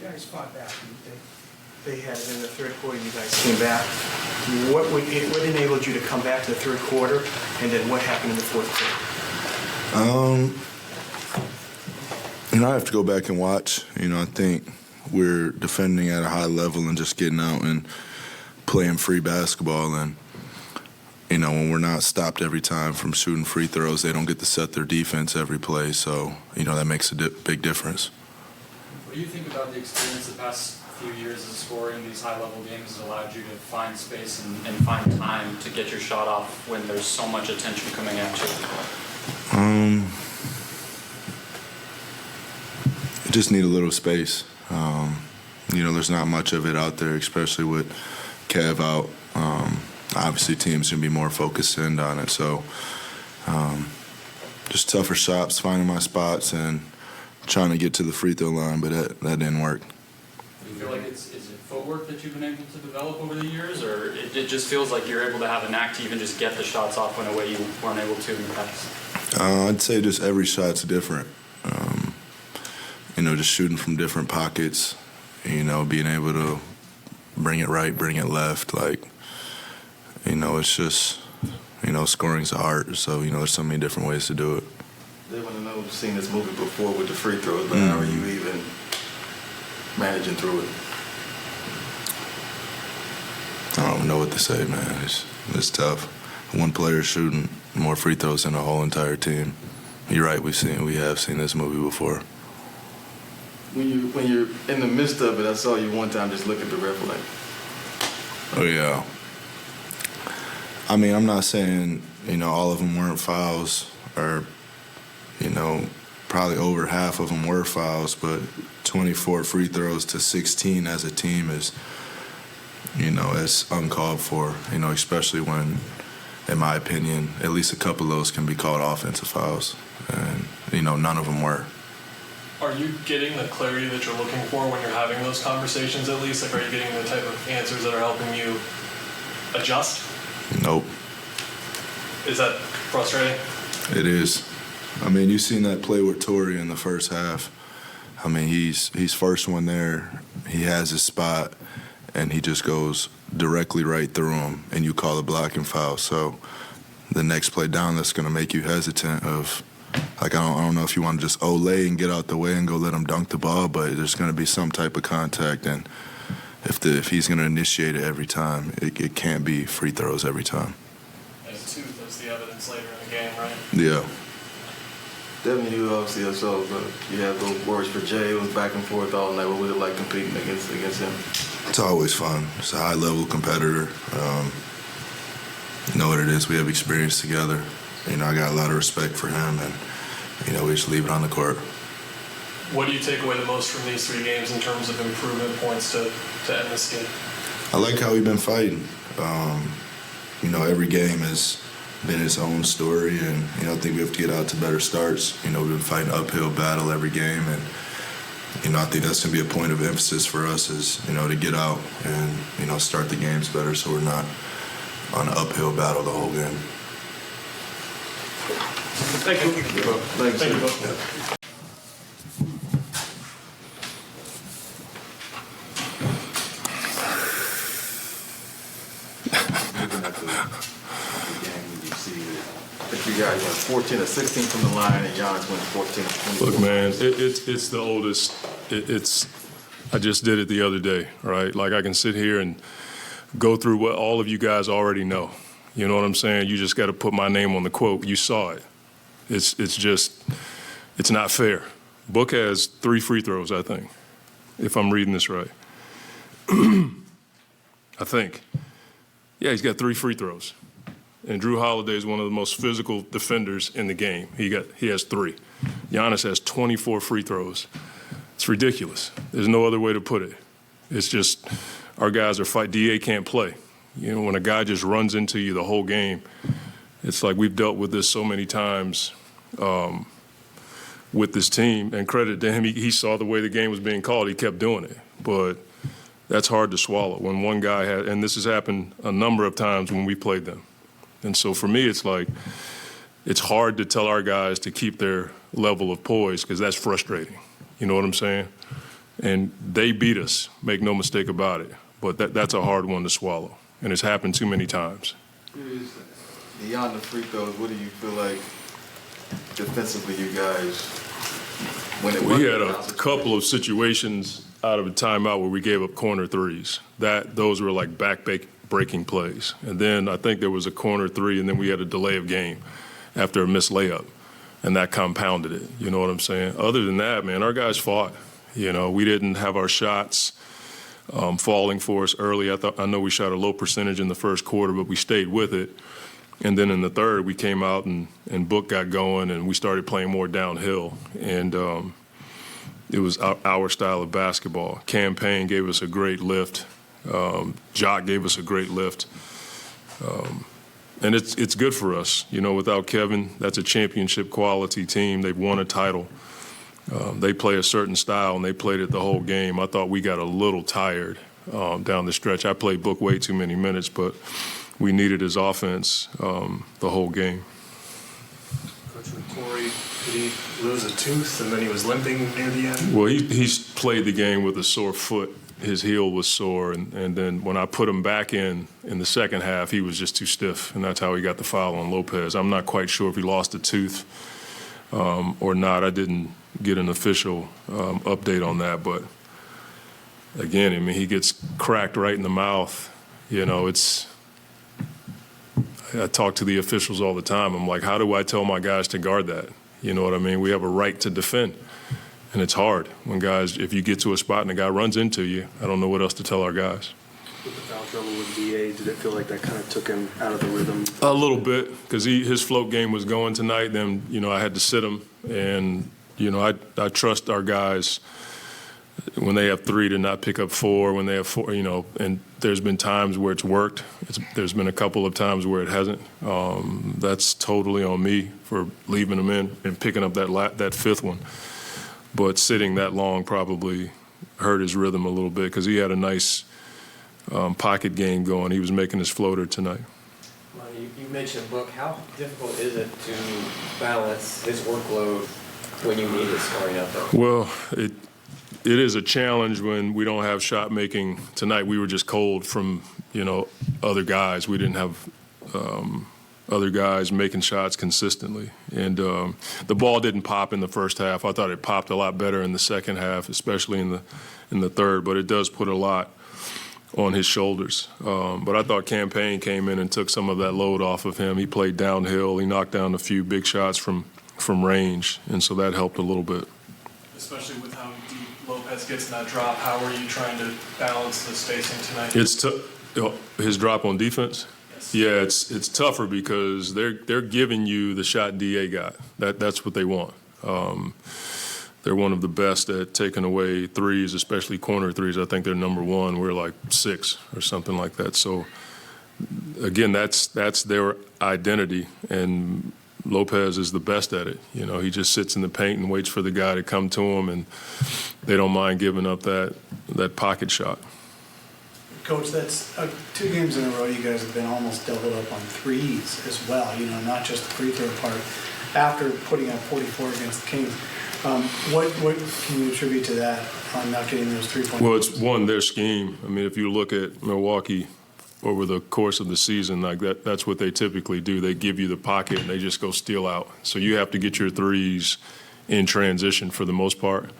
guys fought back. They had it in the third quarter. You guys came back. What enabled you to come back to the third quarter, and then what happened in the fourth quarter? I have to go back and watch. I think we're defending at a high level and just getting out and playing free basketball. And, when we're not stopped every time from shooting free throws, they don't get to set their defense every play. So, that makes a big difference. What do you think about the experience the past few years of scoring these high-level games has allowed you to find space and find time to get your shot off when there's so much attention coming at you? Just need a little space. There's not much of it out there, especially with Kev out. Obviously, teams can be more focused in on it. So just tougher shots, finding my spots, and trying to get to the free throw line, but that didn't work. Do you feel like is it footwork that you've been able to develop over the years, or it just feels like you're able to have a knack to even just get the shots off in a way you weren't able to in the past? I'd say just every shot's different. Just shooting from different pockets, being able to bring it right, bring it left. It's just, scoring's an art. So, there's so many different ways to do it. They want to know, you've seen this movie before with the free throws, but how are you even managing through it? I don't know what to say, man. It's tough. One player shooting more free throws than the whole entire team. You're right, we have seen this movie before. When you're in the midst of it, I saw you one time just look at the ref like. Oh yeah. I'm not saying all of them weren't fouls, or probably over half of them were fouls, but 24 free throws to 16 as a team is it's uncalled for. Especially when, in my opinion, at least a couple of those can be called offensive fouls, and none of them were. Are you getting the clarity that you're looking for when you're having those conversations, at least? Are you getting the type of answers that are helping you adjust? Nope. Is that frustrating? It is. You've seen that play with Torrey in the first half. He's first one there. He has his spot, and he just goes directly right through him, and you call a blocking foul. So the next play down, that's going to make you hesitant of, I don't know if you want to just olay and get out the way and go let him dunk the ball, but there's going to be some type of contact, and if he's going to initiate it every time, it can't be free throws every time. That's the evidence later in the game, right? Yeah. Devin, you obviously yourself, you have those words for Jay. It was back and forth all night. What was it like competing against him? It's always fun. It's a high-level competitor. You know what it is. We have experience together. I got a lot of respect for him, and, we just leave it on the court. What do you take away the most from these 3 games in terms of improvement points to end this game? I like how we've been fighting. Every game has been its own story, and, I think we have to get out to better starts. We've been fighting an uphill battle every game, and, I think that's going to be a point of emphasis for us is, to get out and, start the games better so we're not on an uphill battle the whole game. Thank you. Thanks. Thank you both. Looking at the game, you see that you guys went 14 or 16 from the line, and Giannis went 14 or 24. Look, man, it's the oldest. I just did it the other day, right? I can sit here and go through what all of you guys already know. You know what I'm saying? You just got to put my name on the quote. You saw it. It's not fair. Book has 3 free throws, I think, if I'm reading this right. I think. Yeah, he's got 3 free throws. And Jrue Holiday is one of the most physical defenders in the game. He has 3. Giannis has 24 free throws. It's ridiculous. There's no other way to put it. It's just our guys are fighting. DA can't play. When a guy just runs into you the whole game, it's like we've dealt with this so many times with this team. And credit to him, he saw the way the game was being called. He kept doing it. But that's hard to swallow when one guy and this has happened a number of times when we played them. And so for me, it's hard to tell our guys to keep their level of poise because that's frustrating. You know what I'm saying? And they beat us, make no mistake about it. But that's a hard one to swallow, and it's happened too many times. Beyond the free throws, what do you feel like defensively you guys, when it We wasn't had a balanced? couple of situations out of a timeout where we gave up corner threes. Those were like back-breaking plays. And then I think there was a corner three, and then we had a delay of game after a missed layup, and that compounded it. You know what I'm saying? Other than that, man, our guys fought. You know, we didn't have our shots falling for us early. I know we shot a low percentage in the first quarter, but we stayed with it. And then in the third, we came out and Book got going, and we started playing more downhill. And it was our style of basketball. Campaign gave us a great lift. Jock gave us a great lift. And it's good for us. You know, without Kevin, that's a championship quality team. They've won a title. They play a certain style, and they played it the whole game. I thought we got a little tired down the stretch. I played Book way too many minutes, but we needed his offense the whole game. Coach Corey, did he lose a tooth and then he was limping near the end? Well, he's played the game with a sore foot. His heel was sore, and then when I put him back in the second half, he was just too stiff, and that's how he got the foul on Lopez. I'm not quite sure if he lost a tooth or not. I didn't get an official update on that, but again, I mean, he gets cracked right in the mouth. You know, I talk to the officials all the time. I'm like, how do I tell my guys to guard that? You know what I mean? We have a right to defend. And it's hard when guys, if you get to a spot and a guy runs into you, I don't know what else to tell our guys. With the foul trouble with DA, did it feel like that kind of took him out of the rhythm? A little bit, because his float game was going tonight. Then, you know, I had to sit him. And, you know, I trust our guys when they have three to not pick up four, when they have four, you know, and there's been times where it's worked. There's been a couple of times where it hasn't. That's totally on me for leaving them in and picking up that fifth one. But sitting that long probably hurt his rhythm a little bit because he had a nice pocket game going. He was making his floater tonight. Monty, you mentioned Book. How difficult is it to balance his workload when you need his scoring out there? Well, it is a challenge when we don't have shot making. Tonight we were just cold from, you know, other guys. We didn't have other guys making shots consistently. And the ball didn't pop in the first half. I thought it popped a lot better in the second half, especially in the third, but it does put a lot on his shoulders. But I thought Campaign came in and took some of that load off of him. He played downhill. He knocked down a few big shots from range, and so that helped a little bit. Especially with how deep Lopez gets in that drop, how are you trying to balance the spacing tonight? It's his drop on defense. Yeah, it's tougher because they're giving you the shot DA got. That's what they want. They're one of the best at taking away threes, especially corner threes. I think they're number one. We're like 6 or something like that. So again, that's their identity, and Lopez is the best at it. You know, he just sits in the paint and waits for the guy to come to him, and they don't mind giving up that pocket shot. Coach, that's 2 games in a row you guys have been almost doubled up on threes as well, you know, not just the free throw part. After putting up 44 against the Kings, what can you attribute to that on not getting those 3-point? Well, it's their scheme. I mean, if you look at Milwaukee over the course of the season, like that's what they typically do. They give you the pocket and they just go steal out. So you have to get your threes in transition for the most part,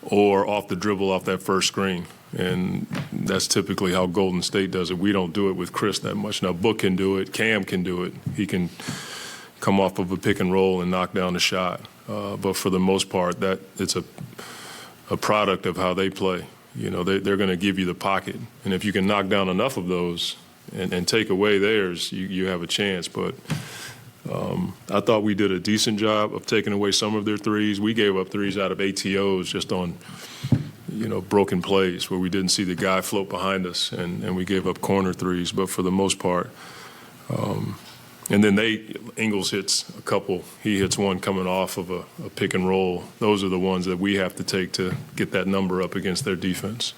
or off the dribble off that first screen. And that's typically how Golden State does it. We don't do it with Chris that much. Now, Book can do it. Cam can do it. He can come off of a pick and roll and knock down a shot. But for the most part, that it's a product of how they play. You know, they're going to give you the pocket. And if you can knock down enough of those and take away theirs, you have a chance. But I thought we did a decent job of taking away some of their threes. We gave up threes out of ATOs just on, you know, broken plays where we didn't see the guy float behind us, and we gave up corner threes. But for the most part, and then Ingles hits a couple. He hits one coming off of a pick and roll. Those are the ones that we have to take to get that number up against their defense.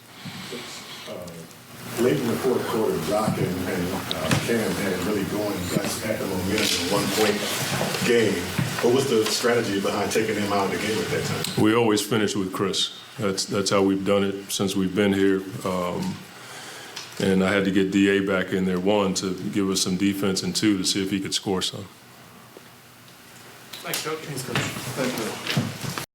Late in the fourth quarter, Jock and Cam had it really going. You guys had the momentum in a 1-point game. What was the strategy behind taking him out of the game at that time? We always finish with Chris. That's how we've done it since we've been here. And I had to get DA back in there, one, to give us some defense, and two, to see if he could score some. Thanks, Coach. Thank you.